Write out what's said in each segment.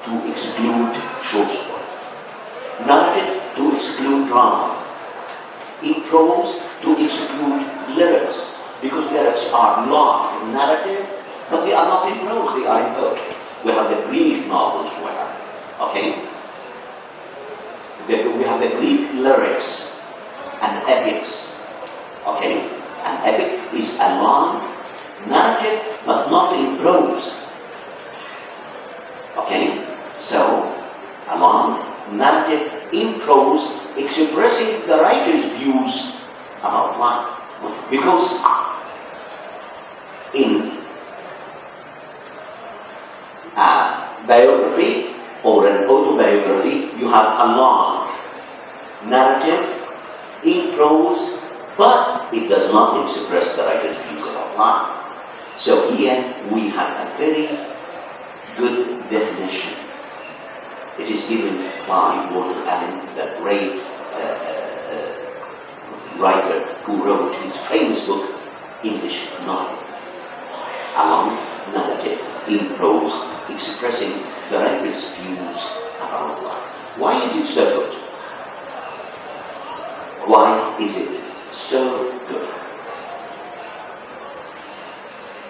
to exclude short story, narrative to exclude drama, in prose to exclude lyrics, because lyrics are long in narrative, but they are not in prose, they are in poetry. We have the Greek novels where, okay? We have the Greek lyrics and epics, okay? An epic is a long narrative, but not in prose, okay? So, a long narrative in prose expressing the writer's views about life. Because in a biography or an autobiography, you have a long narrative in prose, but it does not express the writer's views about life. So here we have a very good definition. It is given by Walter Allen, the great writer who wrote his famous book, English Novel. A long narrative in prose expressing the writer's views about life. Why is it so good? Why is it so good?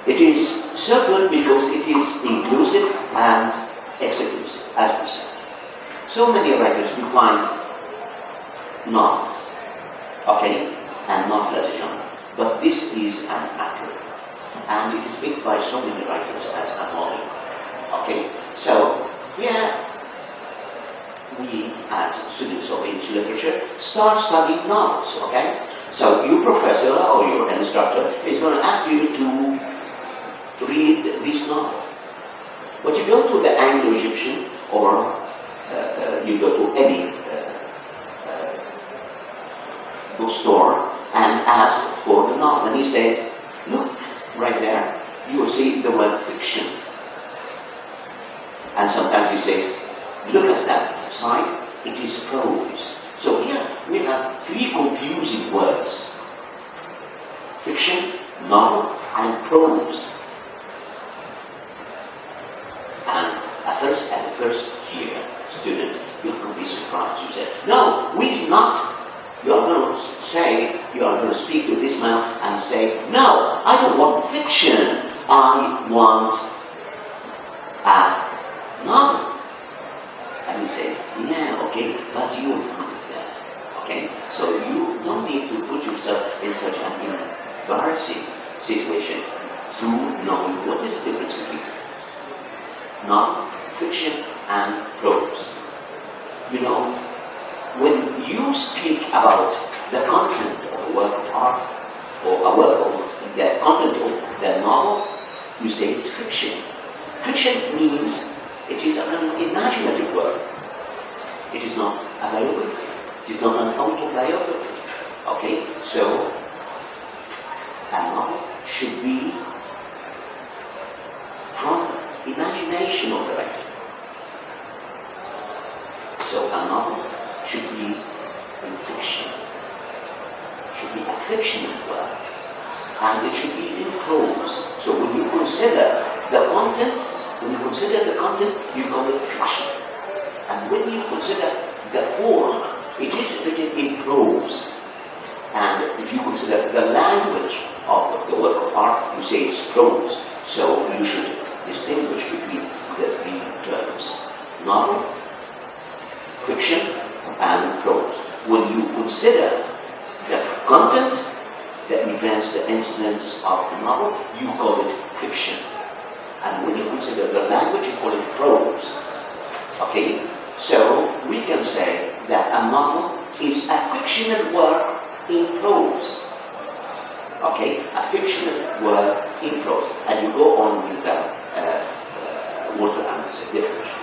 It is so good because it is inclusive and exclusive, as we said. So many writers who find novels, okay, and not that genre. But this is an accurate, and it is picked by so many writers as a novel. Okay, so here we, as students of English literature, start studying novels. Okay, so your professor or your instructor is going to ask you to read this novel. But you go to the Anglo-Egyptian or you go to any bookstore and ask for the novel. And he says, look, right there, you will see the word fiction. And sometimes he says, look at that side, it is prose. So here we have three confusing words. Fiction, novel, and prose. And as a first year student, you could be surprised. You say, no, we did not. You are going to say, you are going to speak to this man and say, no, I don't want fiction. I want a novel. And he says, yeah, okay, but you found that. Okay? So you don't need to put yourself in such an embarrassing situation through knowing what is the difference between novel, fiction, and prose. You know, when you speak about the content of a work of art or a work of the content of the novel, you say it's fiction. Fiction means it is an imaginative work. It is not a biography. It is not an autobiography. Okay, so a novel should be from imagination of the writer. So a novel should be in fiction. Should be a fictional work. And it should be in prose. So when you consider the content, you call it fiction. And when you consider the form, it is written in prose. And if you consider the language of the work of art, you say it's prose. So you should distinguish between the three terms: novel, fiction, and prose. When you consider the content, the events, the incidents of the novel, you call it fiction. And when you consider the language, you call it prose. Okay? So we can say that a novel is a fictional work in prose. Okay? A fictional work in prose. And you go on with the Walter Allen's definition.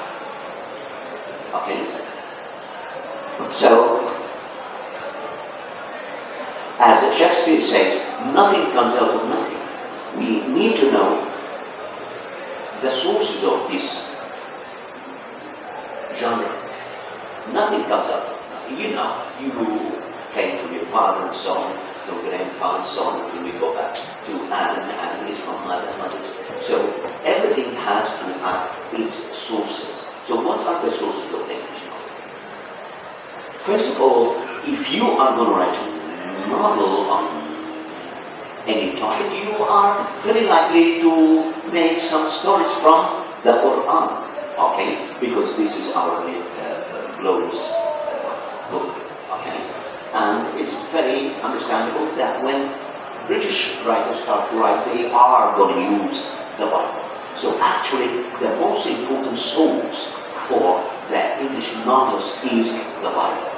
Okay? So, as Shakespeare says, nothing comes out of nothing. We need to know the sources of this genre. Nothing comes out of nothing. You know, you came from your father and so on, your grandfather and so on, and we go back to Adam, and is from mother. So everything has to have its sources. So First of all, if you are going to write a novel on any topic, you are very likely to make some stories from the Quran, okay? Because this is our glorious book, okay? And it's very understandable that when British writers start to write, they are going to use the Bible. So actually, the most important source for the English novels is the Bible.